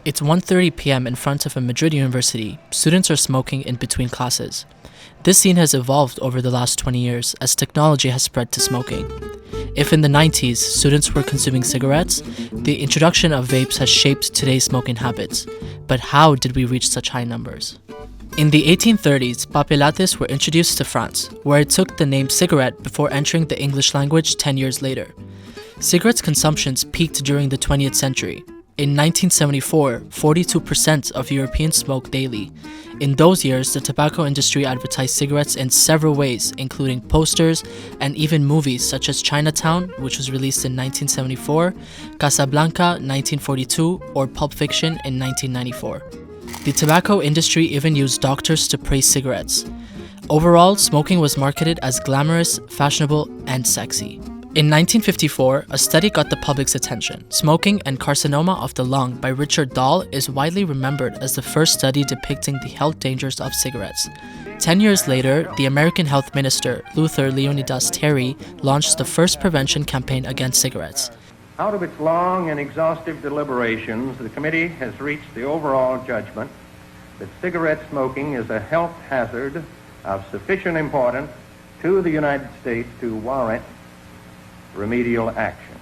It's 1:30 p.m. in front of a Madrid university. Students are smoking in between classes. This scene has evolved over the last 20 years as technology has spread to smoking. If in the 90s students were consuming cigarettes, the introduction of vapes has shaped today's smoking habits. But how did we reach such high numbers? In the 1830s, papelates were introduced to France, where it took the name cigarette before entering the English language 10 years later. Cigarettes consumptions peaked during the 20th century. In 1974, 42% of Europeans smoked daily. In those years, the tobacco industry advertised cigarettes in several ways, including posters and even movies such as Chinatown, which was released in 1974, Casablanca, 1942, or Pulp Fiction in 1994. The tobacco industry even used doctors to praise cigarettes. Overall, smoking was marketed as glamorous, fashionable, and sexy. In 1954, a study got the public's attention. Smoking and Carcinoma of the Lung by Richard Dahl is widely remembered as the first study depicting the health dangers of cigarettes. 10 years later, the American health minister, Luther Leonidas Terry, launched the first prevention campaign against cigarettes. Out of its long and exhaustive deliberations, the committee has reached the overall judgment that cigarette smoking is a health hazard of sufficient importance to the United States to warrant remedial action.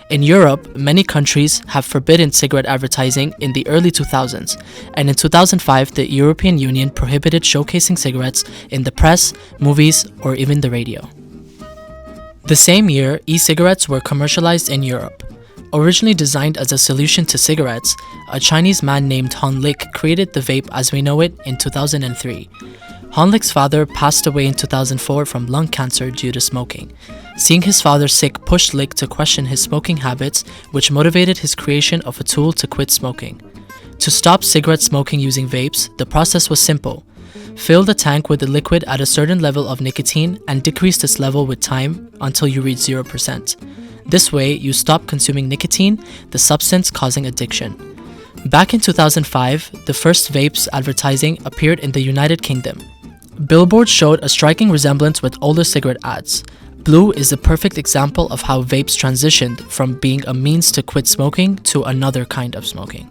In Europe, many countries have forbidden cigarette advertising in the early 2000s, and in 2005, the European Union prohibited showcasing cigarettes in the press, movies, or even the radio. The same year, e-cigarettes were commercialized in Europe. Originally designed as a solution to cigarettes, a Chinese man named Han Lik created the vape as we know it in 2003. Han Lik's father passed away in 2004 from lung cancer due to smoking. Seeing his father sick pushed Lik to question his smoking habits, which motivated his creation of a tool to quit smoking. To stop cigarette smoking using vapes, the process was simple. Fill the tank with the liquid at a certain level of nicotine and decrease this level with time until you reach 0%. This way, you stop consuming nicotine, the substance causing addiction. Back in 2005, the first vapes advertising appeared in the United Kingdom. Billboards showed a striking resemblance with older cigarette ads. Blue is a perfect example of how vapes transitioned from being a means to quit smoking to another kind of smoking.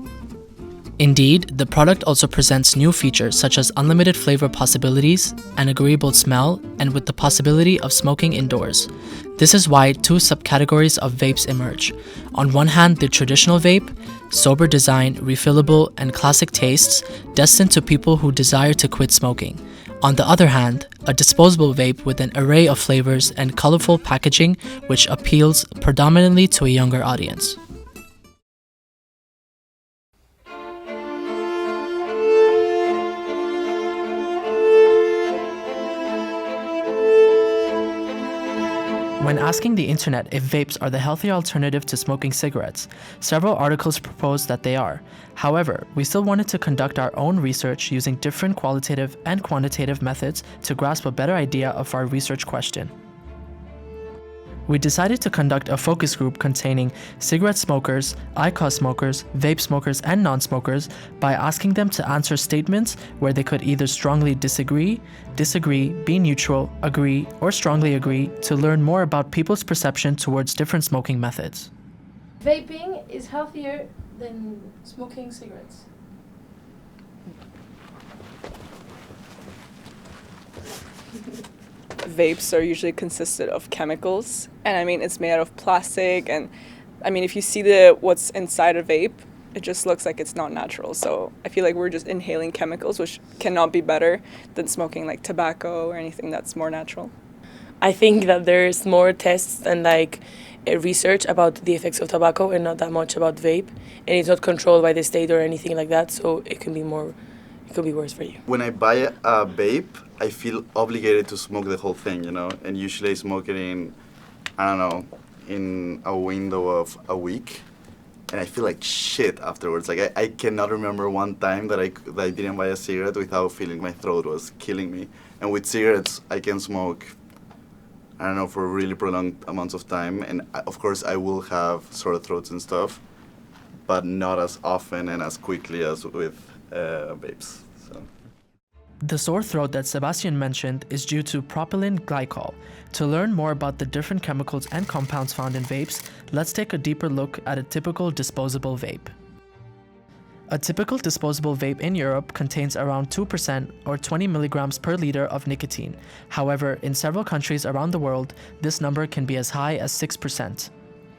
Indeed, the product also presents new features such as unlimited flavor possibilities, an agreeable smell, and with the possibility of smoking indoors. This is why two subcategories of vapes emerge. On one hand, the traditional vape, sober design, refillable, and classic tastes, destined to people who desire to quit smoking. On the other hand, a disposable vape with an array of flavors and colorful packaging which appeals predominantly to a younger audience. When asking the internet if vapes are the healthier alternative to smoking cigarettes, several articles propose that they are. However, we still wanted to conduct our own research using different qualitative and quantitative methods to grasp a better idea of our research question. We decided to conduct a focus group containing cigarette smokers, IQOS smokers, vape smokers, and non-smokers by asking them to answer statements where they could either strongly disagree, be neutral, agree, or strongly agree to learn more about people's perception towards different smoking methods. Vaping is healthier than smoking cigarettes. Vapes are usually consisted of chemicals, and I mean it's made out of plastic, and I mean if you see what's inside a vape, it just looks like it's not natural. So I feel like we're just inhaling chemicals, which cannot be better than smoking like tobacco or anything that's more natural. I think that there's more tests and research about the effects of tobacco and not that much about vape, and it's not controlled by the state or anything like that, so it could be worse for you. When I buy a vape, I feel obligated to smoke the whole thing, you know, and usually I smoke it in a window of a week, and I feel like shit afterwards. Like I cannot remember one time that I didn't buy a cigarette without feeling my throat was killing me. And with cigarettes, I can smoke, for really prolonged amounts of time, and of course I will have sore throats and stuff, but not as often and as quickly as with vapes. So. The sore throat that Sebastian mentioned is due to propylene glycol. To learn more about the different chemicals and compounds found in vapes, let's take a deeper look at a typical disposable vape. A typical disposable vape in Europe contains around 2% or 20 milligrams per liter of nicotine. However, in several countries around the world, this number can be as high as 6%.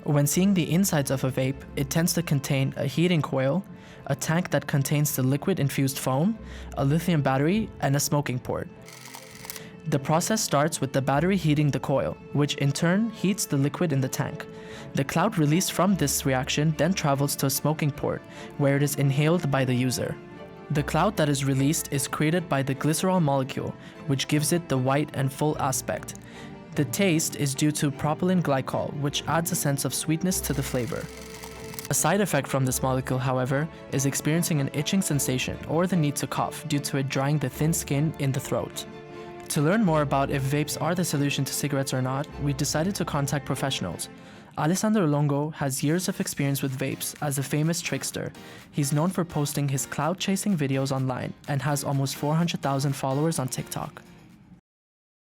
When seeing the insides of a vape, it tends to contain a heating coil, a tank that contains the liquid-infused foam, a lithium battery, and a smoking port. The process starts with the battery heating the coil, which in turn heats the liquid in the tank. The cloud released from this reaction then travels to a smoking port, where it is inhaled by the user. The cloud that is released is created by the glycerol molecule, which gives it the white and full aspect. The taste is due to propylene glycol, which adds a sense of sweetness to the flavor. A side effect from this molecule, however, is experiencing an itching sensation or the need to cough due to it drying the thin skin in the throat. To learn more about if vapes are the solution to cigarettes or not, we decided to contact professionals. Alessandro Longo has years of experience with vapes as a famous trickster. He's known for posting his cloud-chasing videos online and has almost 400,000 followers on TikTok.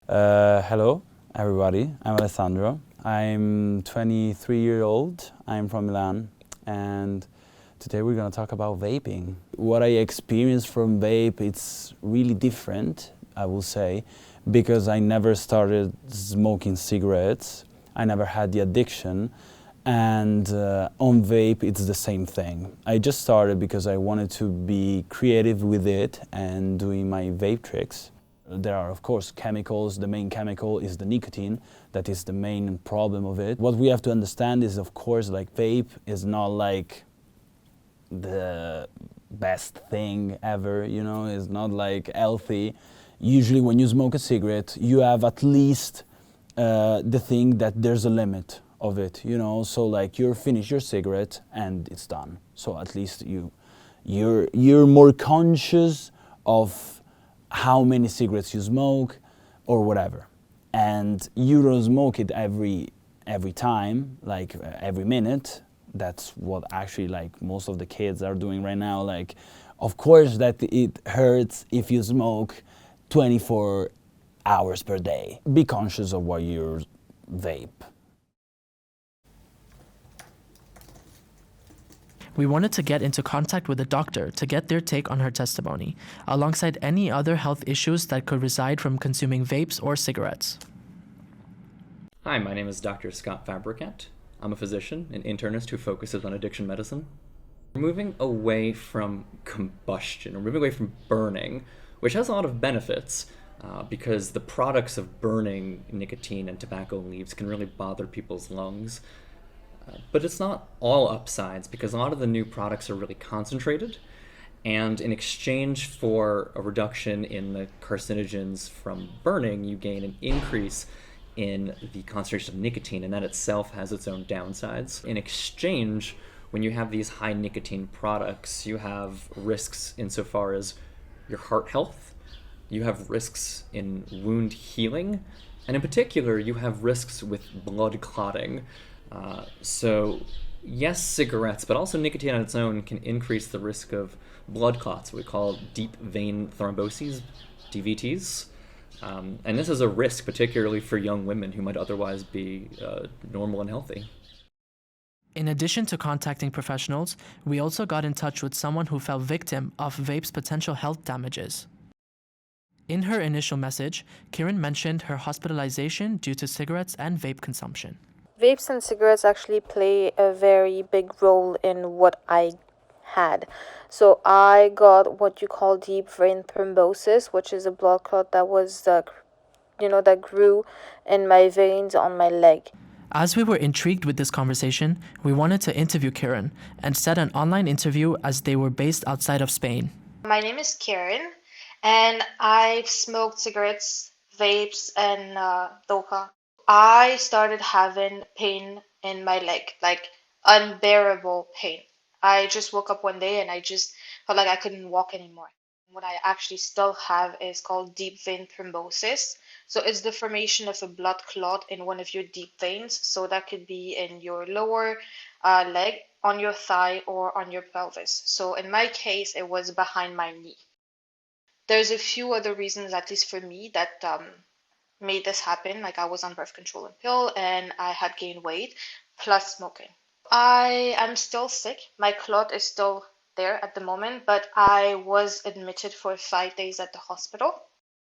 Hello, everybody. I'm Alessandro. I'm 23 years old. I'm from Milan, and today we're going to talk about vaping. What I experienced from vape, it's really different, I will say, because I never started smoking cigarettes. I never had the addiction, and on vape it's the same thing. I just started because I wanted to be creative with it and doing my vape tricks. There are of course chemicals. The main chemical is the nicotine. That is the main problem of it. What we have to understand is, of course, like vape is not like the best thing ever, you know, it's not like healthy. Usually when you smoke a cigarette, you have at least the thing that there's a limit of it, you know, so like you're finished your cigarette and it's done. So at least you're more conscious of how many cigarettes you smoke or whatever. And you don't smoke it every time, like every minute. That's what actually like most of the kids are doing right now. Like, of course that it hurts if you smoke 24 hours per day. Be conscious of what you vape. We wanted to get into contact with a doctor to get their take on her testimony, alongside any other health issues that could reside from consuming vapes or cigarettes. Hi, my name is Dr. Scott Fabricant. I'm a physician and internist who focuses on addiction medicine. We're moving away from combustion, we're moving away from burning, which has a lot of benefits. Because the products of burning nicotine and tobacco leaves can really bother people's lungs. But it's not all upsides, because a lot of the new products are really concentrated, and in exchange for a reduction in the carcinogens from burning, you gain an increase in the concentration of nicotine, and that itself has its own downsides. In exchange, when you have these high nicotine products, you have risks insofar as your heart health, you have risks in wound healing, and in particular, you have risks with blood clotting. So yes, cigarettes, but also nicotine on its own can increase the risk of blood clots, what we call deep vein thromboses, DVTs. And this is a risk, particularly for young women who might otherwise be normal and healthy. In addition to contacting professionals, we also got in touch with someone who fell victim of vape's potential health damages. In her initial message, Kieran mentioned her hospitalization due to cigarettes and vape consumption. Vapes and cigarettes actually play a very big role in what I had. So I got what you call deep vein thrombosis, which is a blood clot that was, that grew in my veins on my leg. As we were intrigued with this conversation, we wanted to interview Kieran and set an online interview as they were based outside of Spain. My name is Karen, and I've smoked cigarettes, vapes, and doka. I started having pain in my leg, like unbearable pain. I just woke up one day and I just felt like I couldn't walk anymore. What I actually still have is called deep vein thrombosis. So it's the formation of a blood clot in one of your deep veins. So that could be in your lower leg, on your thigh, or on your pelvis. So in my case, it was behind my knee. There's a few other reasons, at least for me, that made this happen. Like I was on birth control and pill, and I had gained weight, plus smoking. I am still sick. My clot is still there at the moment, but I was admitted for 5 days at the hospital.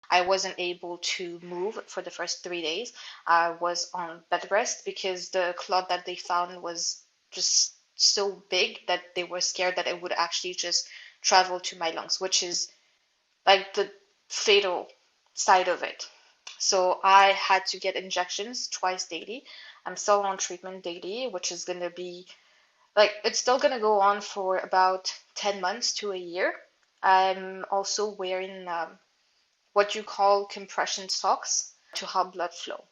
I wasn't able to move for the first 3 days. I was on bed rest because the clot that they found was just so big that they were scared that it would actually just travel to my lungs, which is like the fatal side of it. So I had to get injections twice daily. I'm still on treatment daily, which is going to be like, it's still going to go on for about 10 months to a year. I'm also wearing what you call compression socks to help blood flow.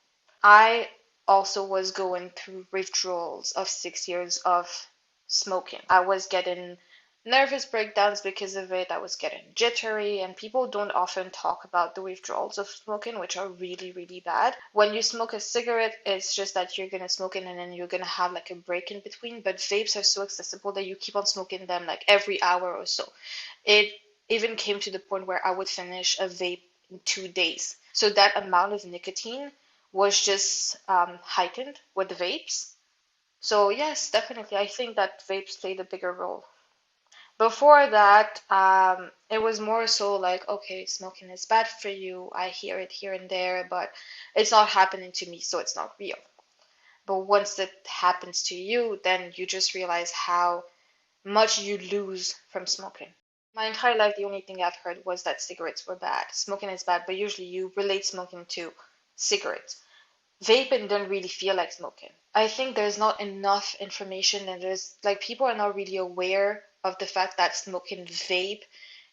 I also was going through withdrawals of 6 years of smoking. I was getting nervous breakdowns because of it. I was getting jittery, and people don't often talk about the withdrawals of smoking, which are really, really bad. When you smoke a cigarette, it's just that you're gonna smoke it and then you're gonna have like a break in between. But vapes are so accessible that you keep on smoking them like every hour or so. It even came to the point where I would finish a vape in 2 days. So that amount of nicotine was just heightened with the vapes. So yes, definitely, I think that vapes played a bigger role. Before that, it was more so like, okay, smoking is bad for you. I hear it here and there, but it's not happening to me, so it's not real. But once that happens to you, then you just realize how much you lose from smoking. My entire life, the only thing I've heard was that cigarettes were bad. Smoking is bad, but usually you relate smoking to cigarettes. Vaping don't really feel like smoking. I think there's not enough information, and there's like people are not really aware of the fact that smoking vape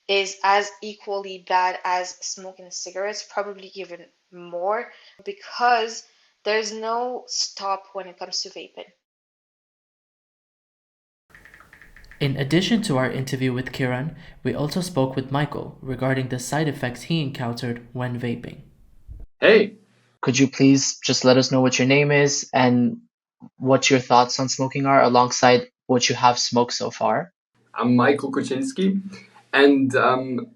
is as equally bad as smoking cigarettes, probably even more, because there's no stop when it comes to vaping. In addition to our interview with Kiran, we also spoke with Michael regarding the side effects he encountered when vaping. Hey, Could you please just let us know what your name is and what your thoughts on smoking are alongside what you have smoked so far? I'm Michael Kuczynski, and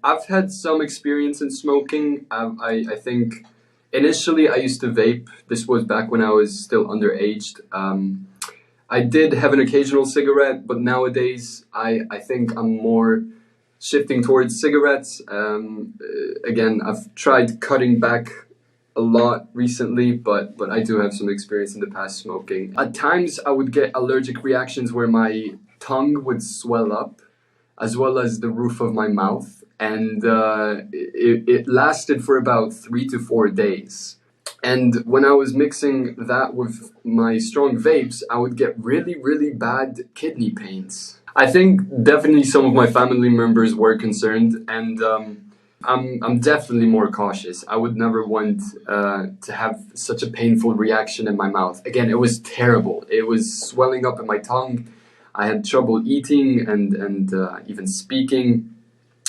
I've had some experience in smoking. I think initially I used to vape. This was back when I was still underaged. I did have an occasional cigarette, but nowadays I think I'm more shifting towards cigarettes. Again, I've tried cutting back a lot recently, but I do have some experience in the past smoking. At times, I would get allergic reactions where my tongue would swell up, as well as the roof of my mouth, and it lasted for about 3 to 4 days. And when I was mixing that with my strong vapes, I would get really, really bad kidney pains. I think definitely some of my family members were concerned, and I'm definitely more cautious. I would never want to have such a painful reaction in my mouth. Again, it was terrible. It was swelling up in my tongue. I had trouble eating and even speaking.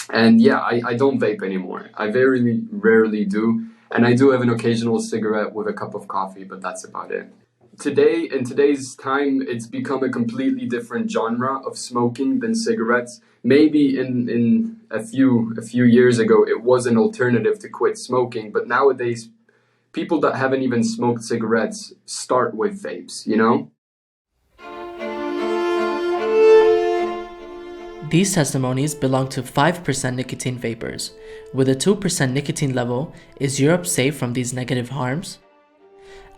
And yeah, I don't vape anymore. I very rarely do. And I do have an occasional cigarette with a cup of coffee, but that's about it. Today, in today's time, it's become a completely different genre of smoking than cigarettes. Maybe in a few years ago, it was an alternative to quit smoking, but nowadays, people that haven't even smoked cigarettes start with vapes, you know? These testimonies belong to 5% nicotine vapors. With a 2% nicotine level, is Europe safe from these negative harms?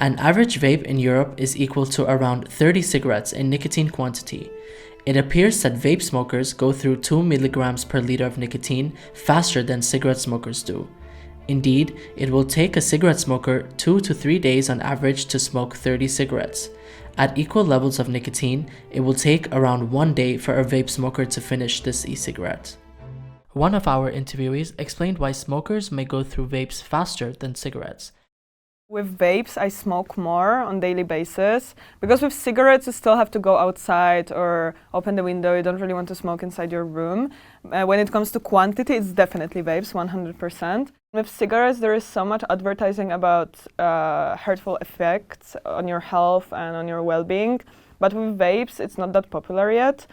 An average vape in Europe is equal to around 30 cigarettes in nicotine quantity. It appears that vape smokers go through 2 milligrams per liter of nicotine faster than cigarette smokers do. Indeed, it will take a cigarette smoker 2 to 3 days on average to smoke 30 cigarettes. At equal levels of nicotine, it will take around 1 day for a vape smoker to finish this e-cigarette. One of our interviewees explained why smokers may go through vapes faster than cigarettes. With vapes, I smoke more on daily basis because with cigarettes, you still have to go outside or open the window. You don't really want to smoke inside your room. When it comes to quantity, it's definitely vapes, 100%. With cigarettes, there is so much advertising about hurtful effects on your health and on your well-being. But with vapes, it's not that popular yet.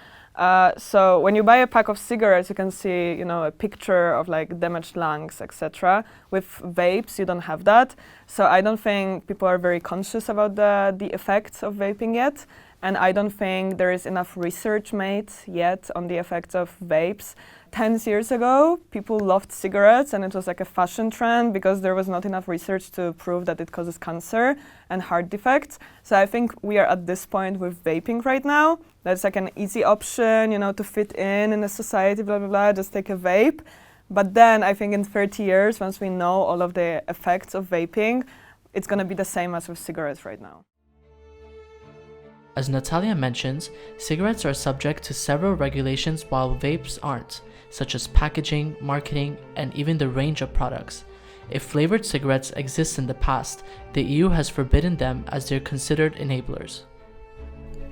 So when you buy a pack of cigarettes, you can see, a picture of like damaged lungs, etc. With vapes, you don't have that. So I don't think people are very conscious about the effects of vaping yet. and I don't think there is enough research made yet on the effects of vapes. 10 years ago, people loved cigarettes and it was like a fashion trend because there was not enough research to prove that it causes cancer and heart defects. So I think we are at this point with vaping right now. That's like an easy option, you know, to fit in a society, blah, blah, blah, just take a vape. But then I think in 30 years, once we know all of the effects of vaping, it's going to be the same as with cigarettes right now. As Natalia mentions, cigarettes are subject to several regulations while vapes aren't, such as packaging, marketing, and even the range of products. If flavored cigarettes exist in the past, the EU has forbidden them as they're considered enablers.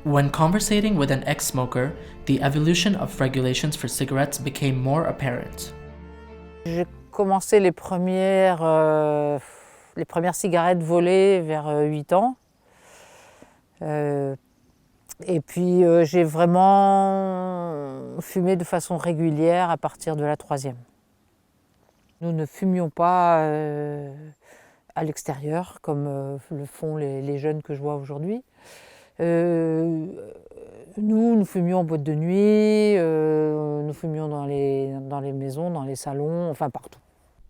When conversating with an ex-smoker, the evolution of regulations for cigarettes became more apparent. J'ai commencé les premières cigarettes volées vers 8 ans. Et puis j'ai vraiment fumé de façon régulière à partir de la 3e. Nous ne fumions pas à l'extérieur comme le font les jeunes que je vois aujourd'hui. Nous fumions en boîte de nuit, nous fumions dans les maisons, dans les salons, enfin partout.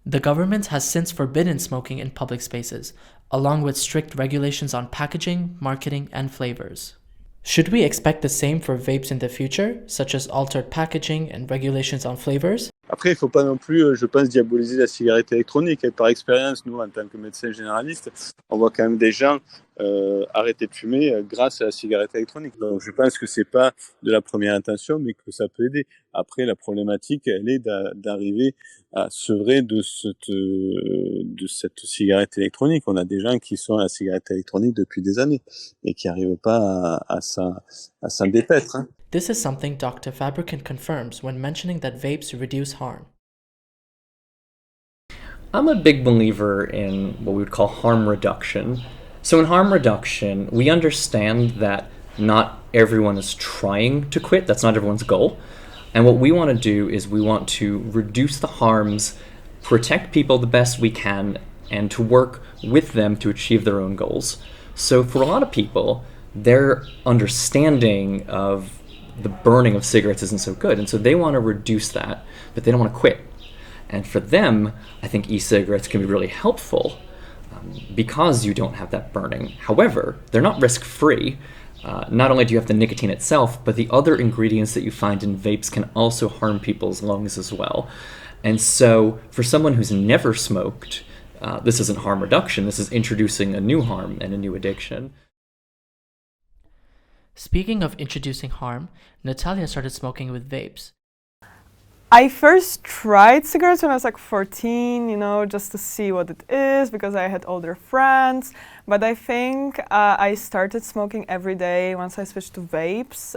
The government has since forbidden smoking in public spaces, along with strict regulations on packaging, marketing, and flavors. Should we expect the same for vapes in the future, such as altered packaging and regulations on flavors? Après, il ne faut pas non plus, je pense, diaboliser la cigarette électronique. Et par expérience, nous, en tant que médecins généralistes, on voit quand même des gens arrêter de fumer grâce à la cigarette électronique. Donc, je pense que c'est pas de la première intention, mais que ça peut aider. Après, la problématique, elle est d'arriver à sevrer de cette cigarette électronique. On a des gens qui sont à la cigarette électronique depuis des années et qui n'arrivent pas à s'en dépaître. Hein. This is something Dr. Fabricant confirms when mentioning that vapes reduce harm. I'm a big believer in what we would call harm reduction. So in harm reduction, we understand that not everyone is trying to quit. That's not everyone's goal. And what we want to do is we want to reduce the harms, protect people the best we can, and to work with them to achieve their own goals. So for a lot of people, their understanding of the burning of cigarettes isn't so good, and so they want to reduce that, but they don't want to quit. And for them, I think e-cigarettes can be really helpful because you don't have that burning. However, they're not risk-free. Not only do you have the nicotine itself, but the other ingredients that you find in vapes can also harm people's lungs as well. And so for someone who's never smoked, this isn't harm reduction, this is introducing a new harm and a new addiction. Speaking of introducing harm, Natalia started smoking with vapes. I first tried cigarettes when I was like 14, you know, just to see what it is because I had older friends. But I think I started smoking every day once I switched to vapes.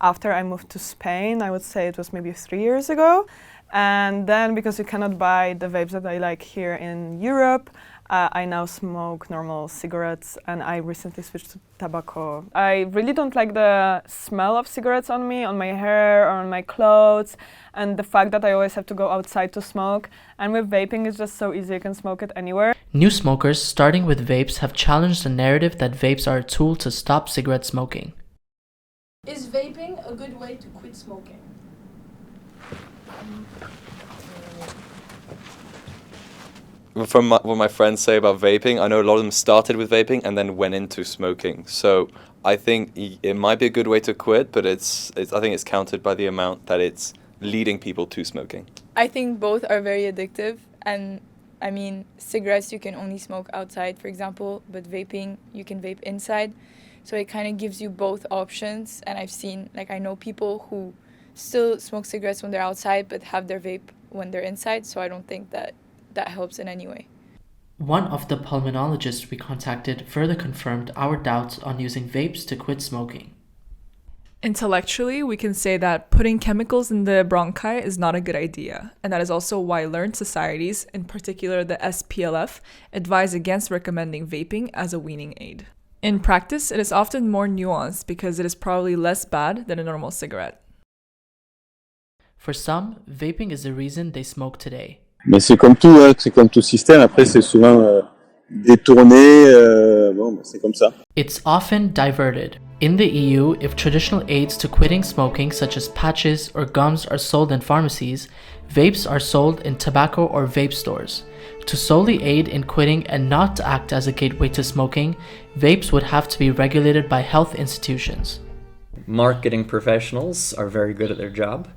After I moved to Spain, I would say it was maybe 3 years ago. And then because you cannot buy the vapes that I like here in Europe, I now smoke normal cigarettes and I recently switched to tobacco. I really don't like the smell of cigarettes on me, on my hair, or on my clothes, and the fact that I always have to go outside to smoke. And with vaping, it's just so easy, you can smoke it anywhere. New smokers starting with vapes have challenged the narrative that vapes are a tool to stop cigarette smoking. Is vaping a good way to quit smoking? From what my friends say about vaping, I know a lot of them started with vaping and then went into smoking. So I think it might be a good way to quit, but I think it's countered by the amount that it's leading people to smoking. I think both are very addictive, and I mean, cigarettes you can only smoke outside, for example, but vaping you can vape inside. So it kind of gives you both options, and I know people who still smoke cigarettes when they're outside but have their vape when they're inside, so I don't think that helps in any way. One of the pulmonologists we contacted further confirmed our doubts on using vapes to quit smoking. Intellectually, we can say that putting chemicals in the bronchi is not a good idea, and that is also why learned societies, in particular the SPLF, advise against recommending vaping as a weaning aid. In practice, it is often more nuanced because it is probably less bad than a normal cigarette. For some, vaping is the reason they smoke today. Mais c'est comme tout, hein, c'est comme tout système. Après, c'est souvent détourné. Bon, c'est comme ça. It's often diverted. In the EU, if traditional aids to quitting smoking such as patches or gums are sold in pharmacies, vapes are sold in tobacco or vape stores. To solely aid in quitting and not act as a gateway to smoking, vapes would have to be regulated by health institutions. Marketing professionals are very good at their job.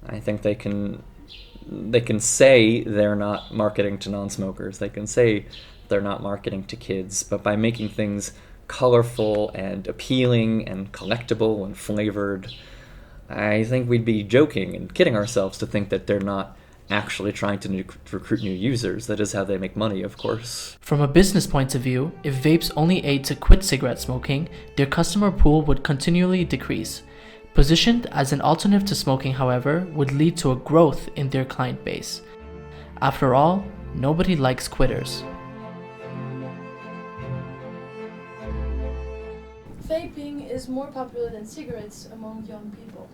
I think they can say they're not marketing to non-smokers. They can say they're not marketing to kids, but by making things colorful and appealing and collectible and flavored, I think we'd be joking and kidding ourselves to think that they're not actually trying to recruit new users. That is how they make money, of course. From a business point of view, if vapes only aid to quit cigarette smoking, their customer pool would continually decrease. Positioned as an alternative to smoking, however, would lead to a growth in their client base. After all, nobody likes quitters. Vaping is more popular than cigarettes among young people.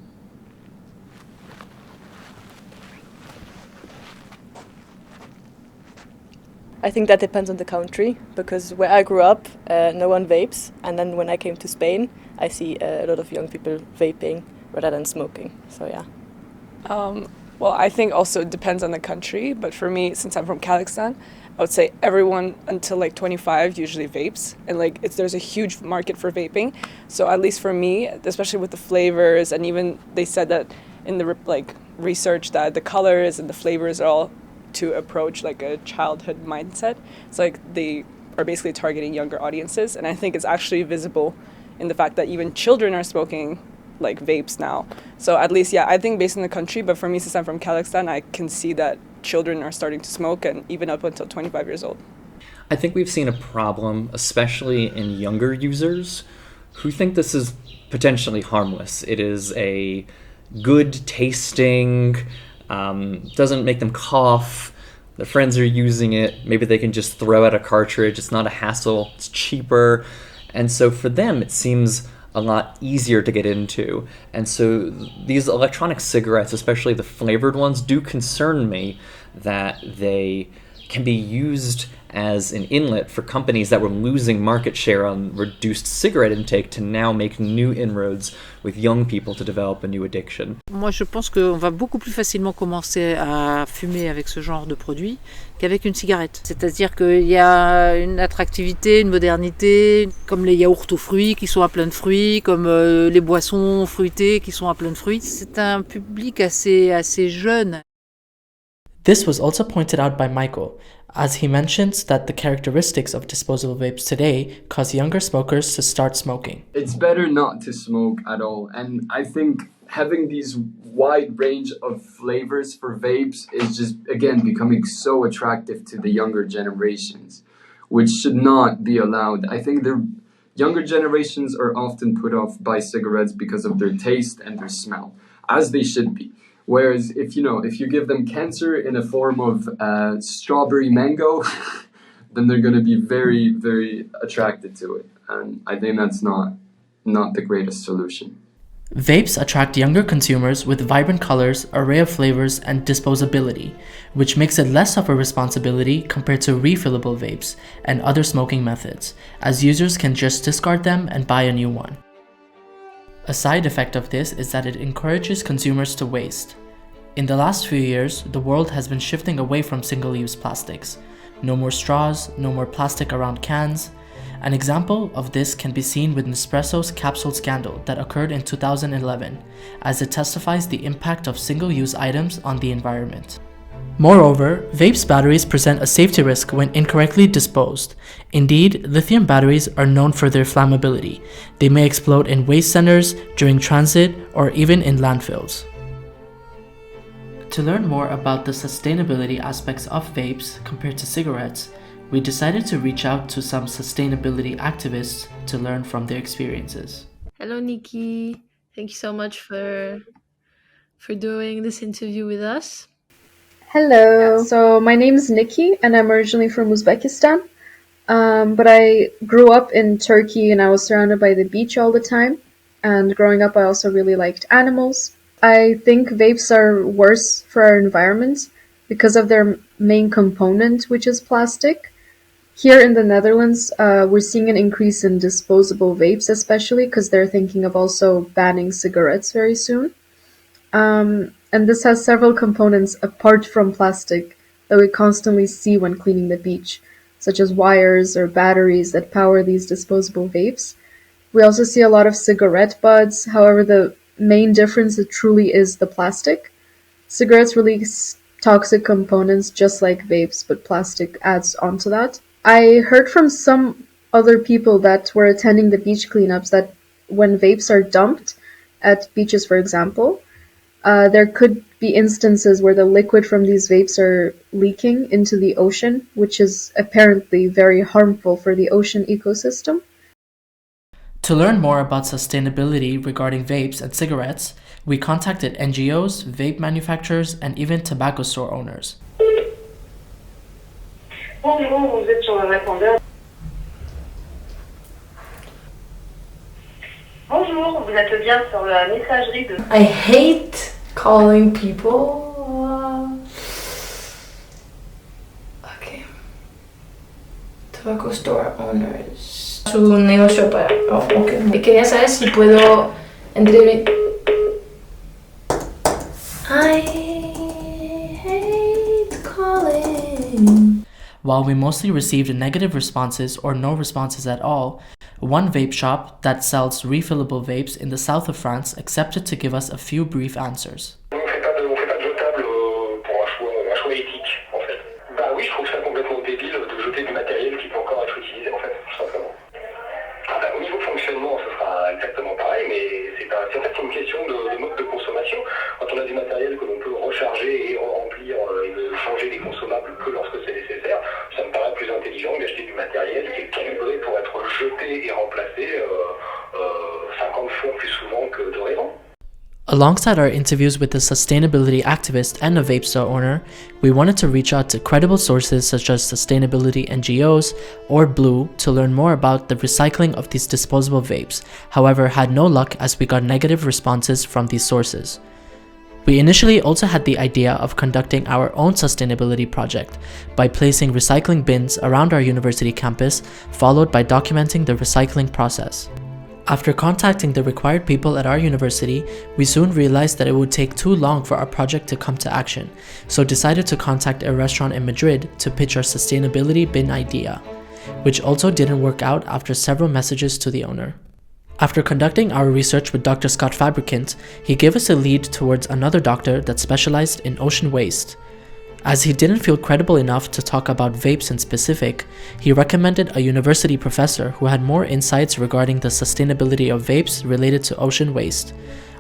I think that depends on the country, because where I grew up, no one vapes, and then when I came to Spain, I see a lot of young people vaping rather than smoking, so yeah. Well, I think also it depends on the country, but for me, since I'm from Kazakhstan, I would say everyone until like 25 usually vapes, and like there's a huge market for vaping. So at least for me, especially with the flavors, and even they said that in the research that the colors and the flavors are all to approach like a childhood mindset. So like they are basically targeting younger audiences, and I think it's actually visible in the fact that even children are smoking like vapes now. So at least, yeah, I think based on the country, but for me, since I'm from Kazakhstan, I can see that children are starting to smoke, and even up until 25 years old. I think we've seen a problem, especially in younger users, who think this is potentially harmless. It is a good tasting, doesn't make them cough, their friends are using it, maybe they can just throw out a cartridge, it's not a hassle, it's cheaper, and so for them it seems a lot easier to get into. And so these electronic cigarettes, especially the flavored ones, do concern me that they can be used as an inlet for companies that were losing market share on reduced cigarette intake to now make new inroads with young people to develop a new addiction. Moi, je pense qu'on va beaucoup plus facilement commencer à fumer avec ce genre de produit qu'avec une cigarette. C'est-à-dire qu'il y a une attractivité, une modernité, comme les yaourts aux fruits qui sont à plein de fruits, comme les boissons fruitées qui sont à plein de fruits. C'est un public assez jeune. This was also pointed out by Michael, as he mentions that the characteristics of disposable vapes today cause younger smokers to start smoking. It's better not to smoke at all, and I think having these wide range of flavors for vapes is just, again, becoming so attractive to the younger generations, which should not be allowed. I think the younger generations are often put off by cigarettes because of their taste and their smell, as they should be. Whereas if you give them cancer in a form of strawberry mango, then they're going to be very, very attracted to it. And I think that's not the greatest solution. Vapes attract younger consumers with vibrant colors, array of flavors, and disposability, which makes it less of a responsibility compared to refillable vapes and other smoking methods, as users can just discard them and buy a new one. A side effect of this is that it encourages consumers to waste. In the last few years, the world has been shifting away from single-use plastics. No more straws, no more plastic around cans. An example of this can be seen with Nespresso's capsule scandal that occurred in 2011, as it testifies the impact of single-use items on the environment. Moreover, vapes batteries present a safety risk when incorrectly disposed. Indeed, lithium batteries are known for their flammability. They may explode in waste centers, during transit, or even in landfills. To learn more about the sustainability aspects of vapes compared to cigarettes, we decided to reach out to some sustainability activists to learn from their experiences. Hello, Nikki. Thank you so much for doing this interview with us. Hello. So my name is Nikki, and I'm originally from Uzbekistan. But I grew up in Turkey, and I was surrounded by the beach all the time. And growing up, I also really liked animals. I think vapes are worse for our environment because of their main component, which is plastic. Here in the Netherlands, we're seeing an increase in disposable vapes, especially because they're thinking of also banning cigarettes very soon. And this has several components apart from plastic that we constantly see when cleaning the beach, such as wires or batteries that power these disposable vapes. We also see a lot of cigarette butts. However, the main difference it truly is the plastic. Cigarettes release toxic components just like vapes, but plastic adds onto that. I heard from some other people that were attending the beach cleanups that when vapes are dumped at beaches, for example, there could be instances where the liquid from these vapes are leaking into the ocean, which is apparently very harmful for the ocean ecosystem. To learn more about sustainability regarding vapes and cigarettes, we contacted NGOs, vape manufacturers, and even tobacco store owners. Bonjour, vous êtes sur le répondeur. Bonjour, vous êtes bien sur la messagerie de... I hate calling people. Okay. Tobacco store owners. Su negocio para... Oh, okay. Quería saber si puedo entrevistar... I hate calling. While we mostly received negative responses or no responses at all, one vape shop that sells refillable vapes in the south of France accepted to give us a few brief answers. On fait pas de jetable pour un choix éthique, en fait. Bah oui, je trouve ça complètement débile de jeter du matériel qui peut encore être utilisé, en fait, tout simplement. Ah bah, au niveau fonctionnement, ce sera exactement pareil, mais c'est en fait une question de mode de consommation. Quand on a du matériel que l'on peut recharger et remplir et de changer des consommables que lorsque c'est nécessaire, ça me paraît plus intelligent d'acheter du matériel qui est calibré pour être jeté et remplacé 50 fois plus souvent que dorénavant. Alongside our interviews with the sustainability activist and a vape store owner, we wanted to reach out to credible sources such as sustainability NGOs or Blue to learn more about the recycling of these disposable vapes, however had no luck as we got negative responses from these sources. We initially also had the idea of conducting our own sustainability project by placing recycling bins around our university campus, followed by documenting the recycling process. After contacting the required people at our university, we soon realized that it would take too long for our project to come to action, so decided to contact a restaurant in Madrid to pitch our sustainability bin idea, which also didn't work out after several messages to the owner. After conducting our research with Dr. Scott Fabricant, he gave us a lead towards another doctor that specialized in ocean waste. As he didn't feel credible enough to talk about vapes in specific, he recommended a university professor who had more insights regarding the sustainability of vapes related to ocean waste.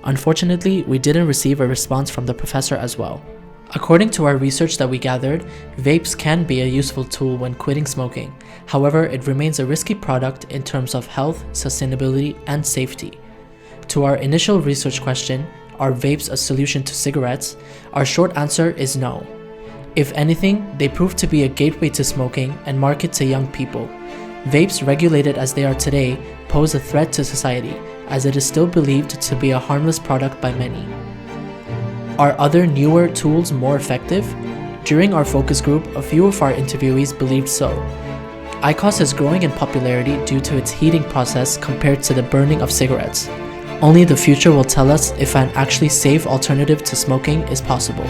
Unfortunately, we didn't receive a response from the professor as well. According to our research that we gathered, vapes can be a useful tool when quitting smoking. However, it remains a risky product in terms of health, sustainability, and safety. To our initial research question, are vapes a solution to cigarettes? Our short answer is no. If anything, they prove to be a gateway to smoking and market to young people. Vapes, regulated as they are today, pose a threat to society, as it is still believed to be a harmless product by many. Are other newer tools more effective? During our focus group, a few of our interviewees believed so. IQOS is growing in popularity due to its heating process compared to the burning of cigarettes. Only the future will tell us if an actually safe alternative to smoking is possible.